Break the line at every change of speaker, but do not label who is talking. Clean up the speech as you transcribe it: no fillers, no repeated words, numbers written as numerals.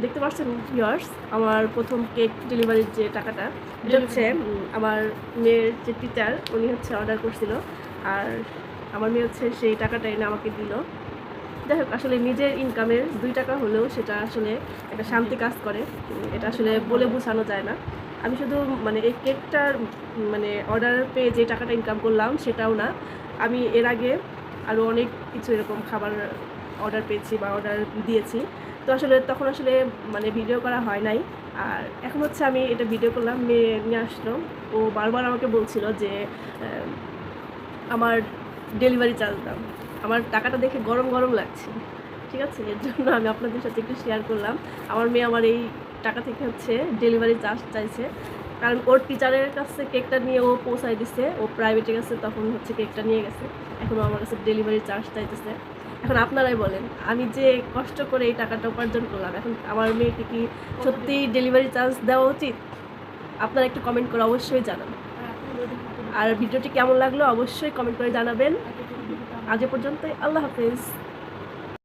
দেখতে পাচ্ছেন ভিউয়ার্স, আমার প্রথম কেক ডেলিভারির যে টাকাটা, এটা হচ্ছে আমার মেয়ের যে টিচার উনি হচ্ছে অর্ডার করছিল, আর আমার মেয়ে হচ্ছে সেই টাকাটা এনে আমাকে দিল। যাই হোক, আসলে নিজের ইনকামের 2 টাকা হলেও সেটা আসলে একটা শান্তি কাজ করে, এটা আসলে বলে বোঝানো যায় না। আমি শুধু মানে এই কেকটার মানে অর্ডার পেয়ে যে টাকাটা ইনকাম করলাম সেটাও না, আমি এর আগে আরও অনেক কিছু এরকম খাবার অর্ডার পেয়েছি বা অর্ডার দিয়েছি। তো আসলে তখন আসলে মানে ভিডিও করা হয় নাই, আর এখন হচ্ছে আমি এটা ভিডিও করলাম, মেয়ে নিয়ে আসলো। ও বারবার আমাকে বলছিল যে আমার ডেলিভারি চার্জ দাও। আমার টাকাটা দেখে গরম গরম লাগছে, ঠিক আছে? এর জন্য আমি আপনাদের সাথে একটু শেয়ার করলাম। আমার মেয়ে আমার এই টাকা থেকে হচ্ছে ডেলিভারি চার্জ চাইছে, কারণ ওর টিচারের কাছে কেকটা নিয়ে ও পৌঁছায় দিচ্ছে, ও প্রাইভেটে গেছে তখন হচ্ছে কেকটা নিয়ে গেছে, এখন আমার কাছে ডেলিভারি চার্জ চাইতেছে। এখন আপনারাই বলেন, আমি যে কষ্ট করে এই টাকাটা উপার্জন করলাম, এখন আমার মেয়েকে কি সত্যিই ডেলিভারি চার্জ দেওয়া উচিত? আপনারা একটু কমেন্ট করে অবশ্যই জানান। আর ভিডিওটি কেমন লাগলো অবশ্যই কমেন্ট করে জানাবেন। আজ এ পর্যন্তই, আল্লাহ হাফেজ।